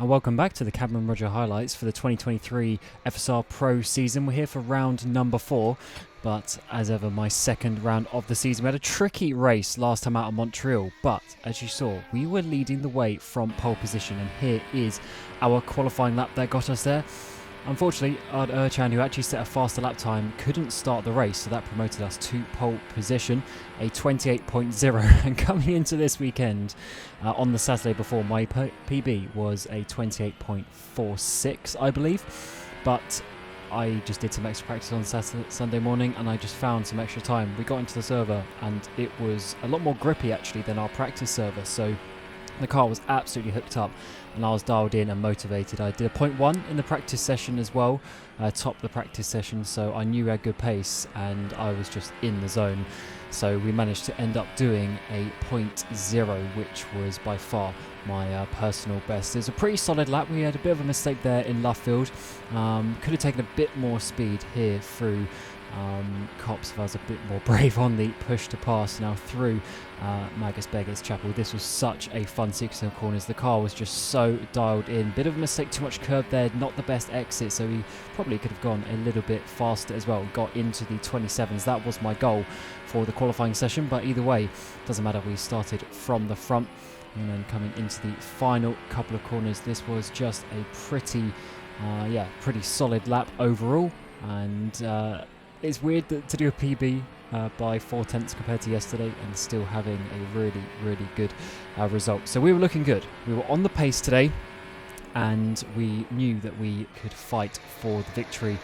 and welcome back to the Cameron Roger highlights for the 2023 FSR Pro season. We're here for round number 4, but as ever, my second round of the season. We had a tricky race last time out of Montreal, but as you saw, we were leading the way from pole position, and here is our qualifying lap that got us there. Unfortunately, Ard Ercan, who actually set a faster lap time, couldn't start the race, so that promoted us to pole position, a 28.0. And coming into this weekend, on the Saturday before, my PB was a 28.46, I believe. But I just did some extra practice on Sunday morning, and I just found some extra time. We got into the server, and it was a lot more grippy actually than our practice server, so the car was absolutely hooked up and I was dialed in and motivated. I did a 0.1 in the practice session as well, topped the practice session, so I knew we had good pace and I was just in the zone. So we managed to end up doing a 0.0, which was by far my personal best. It was a pretty solid lap. We had a bit of a mistake there in Luffield. Could have taken a bit more speed here through Cops if I was a bit more brave on the push to pass now through Magus Beggars Chapel. This was such a fun sequence of corners. The car was just so dialed in. Bit of a mistake, too much curb there, not the best exit, so we probably could have gone a little bit faster as well. Got into the 27s. That was my goal for the qualifying session, but either way, doesn't matter. We started from the front, and then coming into the final couple of corners, this was just a pretty solid lap overall. And it's weird to do a PB by 4/10 compared to yesterday and still having a really good result. So we were looking good. We were on the pace today, and we knew that we could fight for the victory.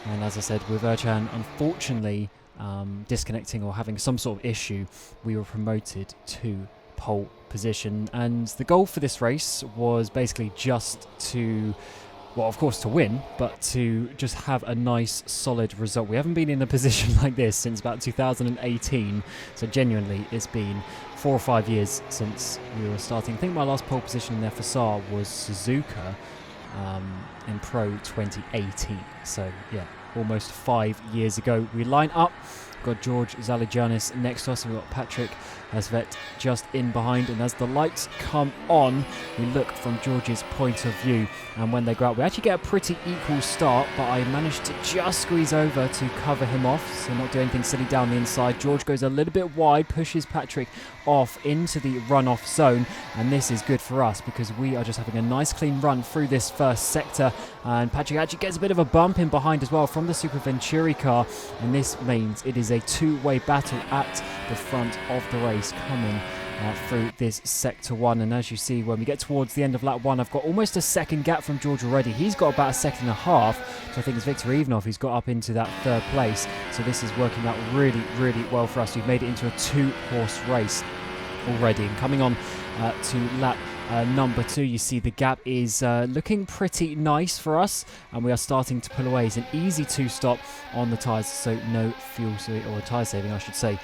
And as I said, with Ercan unfortunately disconnecting or having some sort of issue, we were promoted to pole position. And the goal for this race was basically just to, well, of course to win, but to just have a nice solid result. We haven't been in a position like this since about 2018, so genuinely it's been 4 or 5 years since we were starting. I think my last pole position in FSR was Suzuka in Pro 2018, so yeah, almost 5 years ago. We line up. Got George Zaligianis next to us, and we've got Patrick Asvet just in behind. And as the lights come on, we look from George's point of view, and when they go out, we actually get a pretty equal start, but I managed to just squeeze over to cover him off, so not do anything silly down the inside. George goes a little bit wide, pushes Patrick off into the runoff zone, and this is good for us because we are just having a nice clean run through this first sector, and Patrick actually gets a bit of a bump in behind as well from the Super Venturi car, and this means it is a two-way battle at the front of the race coming through this sector 1. And as you see, when we get towards the end of lap 1, I've got almost a second gap from George already. He's got about a second and a half, so I think it's Victor Ivanov who's got up into that 3rd place. So this is working out really well for us. We've made it into a 2-horse race already, and coming on to lap number 2, you see the gap is looking pretty nice for us, and we are starting to pull away. It's an easy 2-stop on the tyres, so no fuel or tyre saving I should say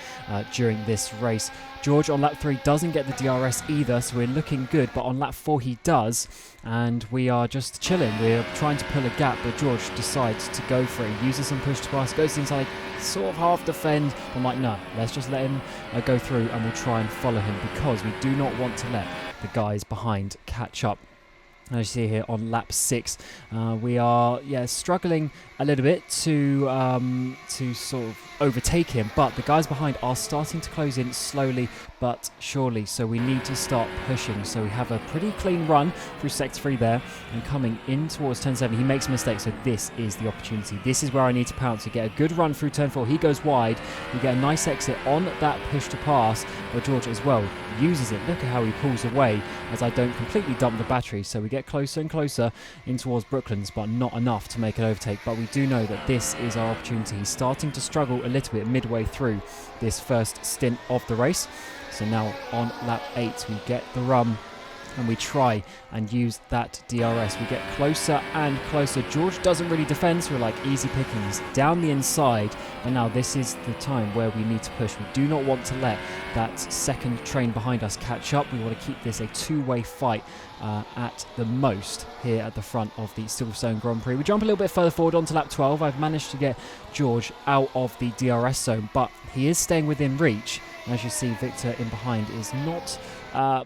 during this race. George on lap 3 doesn't get the DRS either, so we're looking good, but on lap 4 he does, and we are just chilling. We're trying to pull a gap, but George decides to go for it. He uses some push to pass, goes inside, sort of half defend. I'm like, no, let's just let him go through, and we'll try and follow him because we do not want to let the guys behind catch up. As you see here on lap 6, we are struggling a little bit to sort of overtake him, but the guys behind are starting to close in slowly but surely, so we need to start pushing. So we have a pretty clean run through sector 3 there, and coming in towards turn 7 he makes a mistake, so this is the opportunity. This is where I need to pounce to get a good run through turn 4. He goes wide, we get a nice exit on that push to pass, but George as well uses it. Look at how he pulls away as I don't completely dump the battery, so we get closer and closer in towards Brooklands, but not enough to make an overtake. But we do know that this is our opportunity. He's starting to struggle a little bit midway through this first stint of the race. So now on lap 8 we get the run, and we try and use that DRS. We get closer and closer. George doesn't really defend, so we're like easy pickings down the inside, and now this is the time where we need to push. We do not want to let that second train behind us catch up. We want to keep this a two-way fight at the most here at the front of the Silverstone Grand Prix. We jump a little bit further forward onto lap 12. I've managed to get George out of the DRS zone, but he is staying within reach. And as you see, Victor in behind is not a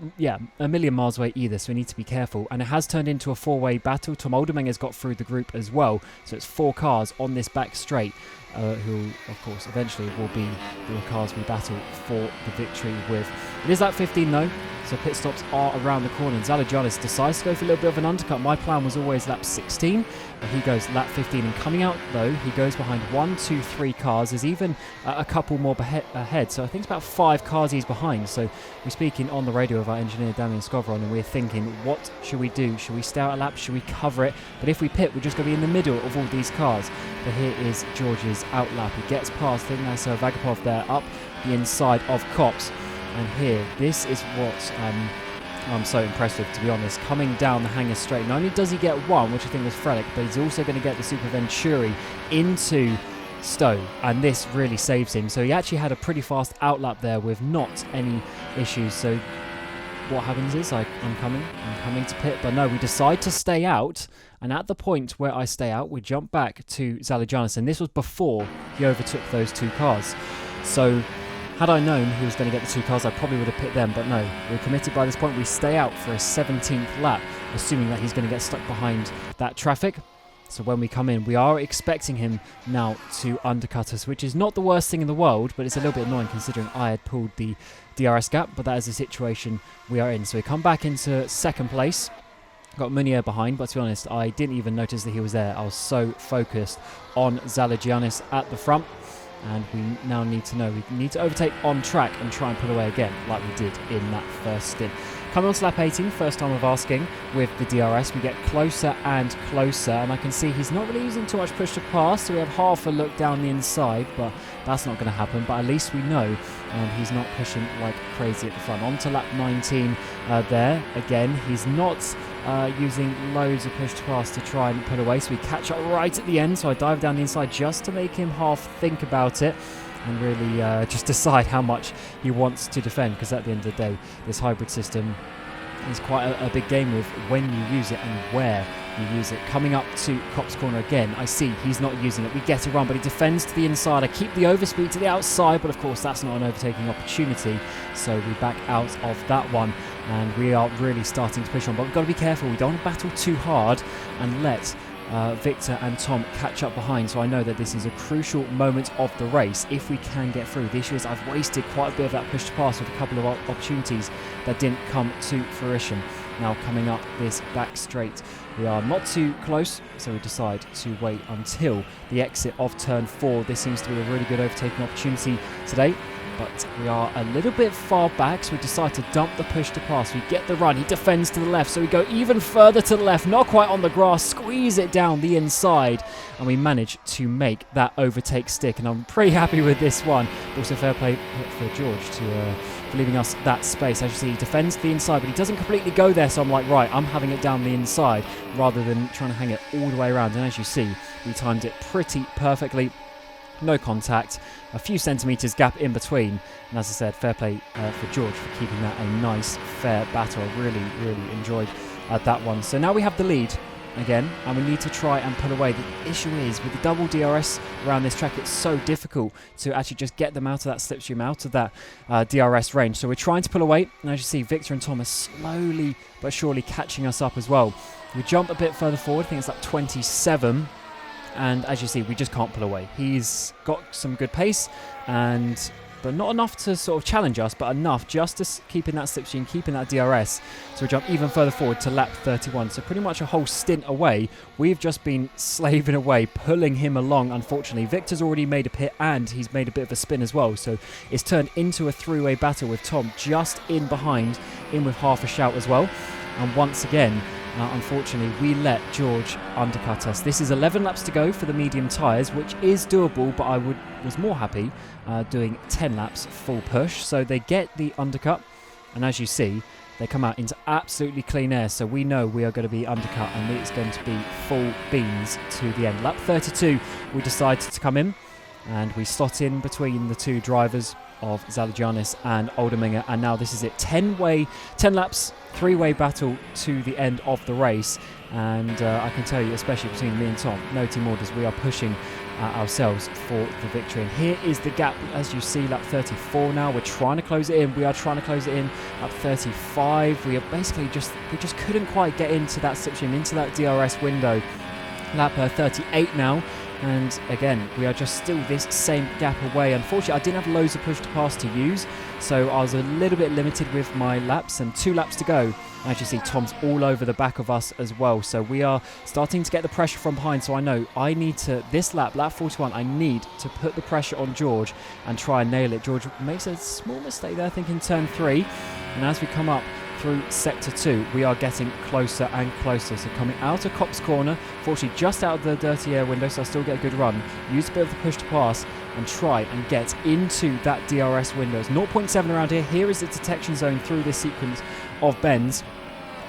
million miles away either, so we need to be careful. And it has turned into a four-way battle. Tom Oldermanger's got through the group as well, so it's 4 cars on this back straight, who, of course, eventually will be the cars we battle for the victory with. It is lap 15 though, so pit stops are around the corner, and Zalagianis decides to go for a little bit of an undercut. My plan was always lap 16, but he goes lap 15, and coming out though, he goes behind 1, 2, 3 cars. There's even a couple more ahead, so I think it's about 5 cars he's behind. So we're speaking on the radio with our engineer Damien Scovron, and we're thinking, what should we do? Should we stay out a lap? Should we cover it? But if we pit, we're just going to be in the middle of all these cars. But here is George's out lap. He gets past, I think that's Vagapov there, up the inside of Kops. And here, this is what I'm so impressed with, to be honest. Coming down the hanger straight, not only does he get one, which I think was Frelick, but he's also going to get the Super Venturi into Stowe, and this really saves him. So he actually had a pretty fast outlap there with not any issues. So what happens is I'm coming to pit, but no, we decide to stay out. And at the point where I stay out, we jump back to Zalagianis, and this was before he overtook those 2 cars. So had I known he was going to get the 2 cars, I probably would have pit them, but no, we're committed by this point. We stay out for a 17th lap, assuming that he's going to get stuck behind that traffic. So when we come in, we are expecting him now to undercut us, which is not the worst thing in the world, but it's a little bit annoying considering I had pulled the DRS gap, but that is the situation we are in. So we come back into 2nd place. Got Munier behind, but to be honest, I didn't even notice that he was there. I was so focused on Zalagianis at the front. And we now need to know, we need to overtake on track and try and pull away again, like we did in that first stint. Coming on to lap 18, first time of asking with the DRS, we get closer and closer, and I can see he's not really using too much push to pass, so we have half a look down the inside, but that's not going to happen. But at least we know he's not pushing like crazy at the front. On to lap 19 there. Again, he's not using loads of push to pass to try and put away, so we catch up right at the end. So I dive down the inside just to make him half think about it and really just decide how much he wants to defend, because at the end of the day, this hybrid system is quite a big game with when you use it and where you use it. Coming up to Kops' corner again, I see he's not using it. We get a run, but he defends to the inside. I keep the overspeed to the outside, but of course that's not an overtaking opportunity, so we back out of that one, and we are really starting to push on. But we've got to be careful. We don't want to battle too hard and let Victor and Tom catch up behind. So I know that this is a crucial moment of the race if we can get through. The issue is I've wasted quite a bit of that push to pass with a couple of opportunities that didn't come to fruition. Now coming up this back straight, we are not too close, so we decide to wait until the exit of turn 4. This seems to be a really good overtaking opportunity today, but we are a little bit far back, so we decide to dump the push to pass. We get the run, he defends to the left, so we go even further to the left, not quite on the grass, squeeze it down the inside, and we manage to make that overtake stick, and I'm pretty happy with this one. Also fair play for George for leaving us that space. As you see, he defends the inside, but he doesn't completely go there, so I'm like, right, I'm having it down the inside rather than trying to hang it all the way around, and as you see, we timed it pretty perfectly. No contact, a few centimetres gap in between, and as I said, fair play for George for keeping that a nice, fair battle. I really, really enjoyed that one. So now we have the lead again, and we need to try and pull away. The issue is, with the double DRS around this track, it's so difficult to actually just get them out of that slipstream, out of that DRS range. So we're trying to pull away, and as you see, Victor and Tom are slowly but surely catching us up as well. We jump a bit further forward, I think it's like 27. And as you see, we just can't pull away. He's got some good pace, but not enough to sort of challenge us, but enough just to keep in that slipstream, keeping that DRS. So we jump even further forward to lap 31. So pretty much a whole stint away. We've just been slaving away, pulling him along, unfortunately. Victor's already made a pit, and he's made a bit of a spin as well. So it's turned into a three-way battle with Tom just in behind, in with half a shout as well. And once again, unfortunately, we let George undercut us. This is 11 laps to go for the medium tyres, which is doable, but I was more happy doing 10 laps full push. So they get the undercut, and as you see, they come out into absolutely clean air. So we know we are going to be undercut, and it's going to be full beans to the end. Lap 32, we decided to come in, and we slot in between the two drivers of Zalagianis and Oldermanger, and now this is it. 10 laps, three-way battle to the end of the race, and I can tell you, especially between me and Tom, no team orders, we are pushing ourselves for the victory. And here is the gap, as you see, lap 34 now. We're trying to close it in. We are trying to close it in. Lap 35. We are basically we just couldn't quite get into that slipstream, into that DRS window. Lap 38 now. And again, we are just still this same gap away. Unfortunately, I didn't have loads of push to pass to use, so I was a little bit limited with my laps, and 2 laps to go. As you see, Tom's all over the back of us as well. So we are starting to get the pressure from behind. So I know I need to, this lap 41, I need to put the pressure on George and try and nail it. George makes a small mistake there, I think, in turn 3. And as we come up through sector 2, we are getting closer and closer. So coming out of Copse Corner, fortunately just out of the dirty air window, so I still get a good run. Use a bit of the push to pass and try and get into that DRS window. It's 0.7 around here. Here is the detection zone through this sequence of bends.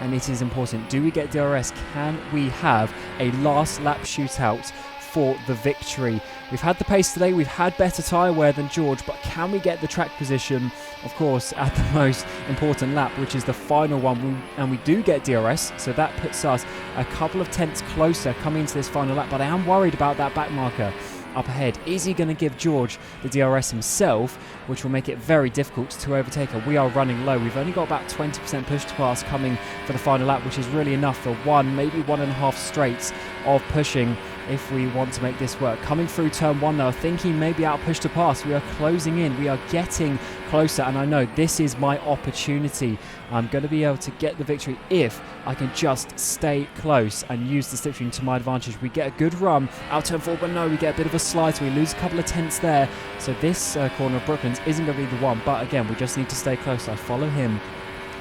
And it is important. Do we get DRS? Can we have a last lap shootout for the victory? We've had the pace today. We've had better tyre wear than George, but can we get the track position, of course, at the most important lap, which is the final one? And we do get DRS, so that puts us a couple of tenths closer coming into this final lap. But I am worried about that back marker up ahead. Is he going to give George the DRS himself, which will make it very difficult to overtake her? We are running low. We've only got about 20% push to pass coming for the final lap, which is really enough for maybe 1.5 straights of pushing if we want to make this work. Coming through turn 1 now, thinking maybe out push to pass. We are closing in. We are getting closer, and I know this is my opportunity. I'm going to be able to get the victory if I can just stay close and use the slipstream to my advantage. We get a good run out turn 4, but no, we get a bit of a slide, so we lose a couple of tenths there. So this corner of Brooklands isn't going to be the one, but again, we just need to stay close. I follow him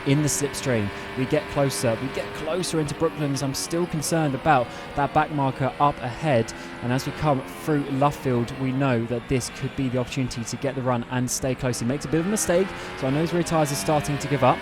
in the slipstream. We get closer into Brooklands. I'm still concerned about that back marker up ahead, and as we come through Luffield, we know that this could be the opportunity to get the run and stay close. He makes a bit of a mistake, so I know his rear tyres are starting to give up,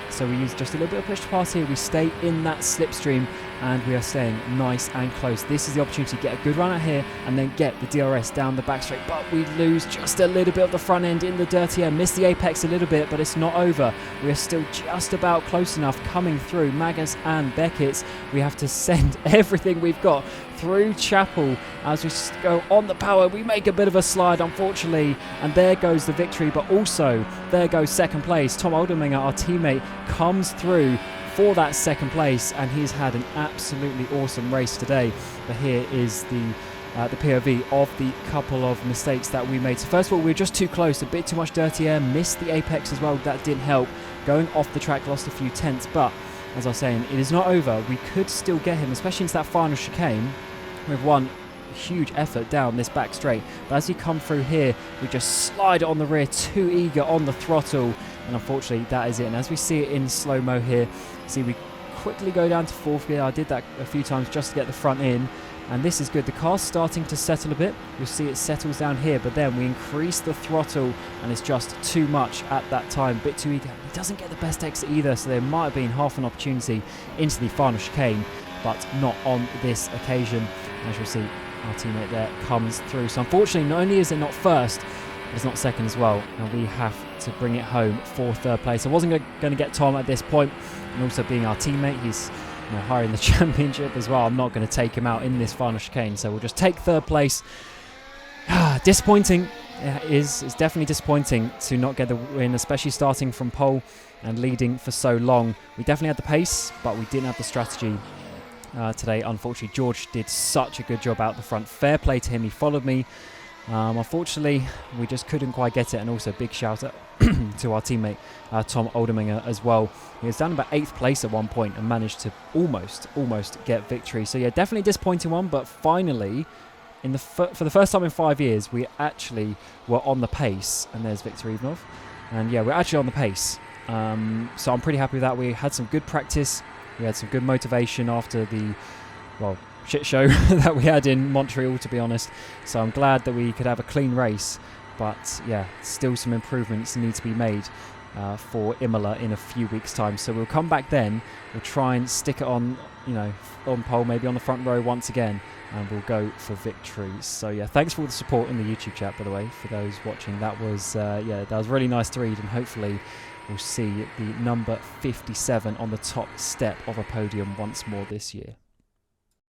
so we use just a little bit of push to pass here. We stay in that slipstream and we are staying nice and close. This is the opportunity to get a good run out here and then get the DRS down the back straight, but we lose just a little bit of the front end in the dirty air. Miss the apex a little bit, but it's not over. We are still just about close enough coming through Magus and Beckett's. We have to send everything we've got through Chapel as we go on the power. We make a bit of a slide, unfortunately, and there goes the victory, but also there goes second place. Tom Olderminger, our teammate, comes through for that second place, and he's had an absolutely awesome race today. But here is the POV of the couple of mistakes that we made. So first of all, we were just too close, a bit too much dirty air, missed the apex as well. That didn't help. Going off the track, lost a few tenths, but as I was saying, it is not over. We could still get him, especially into that final chicane, with one huge effort down this back straight. But as you come through here, we just slide it on the rear, too eager on the throttle, and unfortunately that is it. And as we see it in slow-mo here, see we quickly go down to 4th gear. I did that a few times just to get the front in, and this is good. The car's starting to settle a bit. You'll see it settles down here, but then we increase the throttle and it's just too much at that time. A bit too eager. He doesn't get the best exit either, so there might have been half an opportunity into the final chicane, but not on this occasion. As you'll see, our teammate there comes through. So unfortunately, not only is it not first, but it's not second as well, and we have to bring it home for third place. I wasn't going to get Tom at this point, and also being our teammate, he's higher in the championship as well. I'm not going to take him out in this final chicane, so we'll just take third place. Disappointing. It's definitely disappointing to not get the win, especially starting from pole and leading for so long. We definitely had the pace, but we didn't have the strategy today. Unfortunately, George did such a good job out the front. Fair play to him. He followed me. Unfortunately, we just couldn't quite get it, and also big shout out to our teammate Tom Olderminger as well. He was down about 8th place at one point and managed to almost get victory. So yeah, definitely a disappointing one, but finally, for the first time in 5 years, we actually were on the pace. And there's Victor Ivanov, and yeah, we're actually on the pace. So I'm pretty happy with that. We had some good practice. We had some good motivation after the shit show that we had in Montreal, to be honest. So I'm glad that we could have a clean race, but yeah, still some improvements need to be made for Imola in a few weeks' time. So we'll come back then. We'll try and stick it on, on pole, maybe on the front row once again, and we'll go for victories. So yeah, thanks for all the support in the YouTube chat, by the way, for those watching. That was that was really nice to read, and hopefully we'll see the number 57 on the top step of a podium once more this year.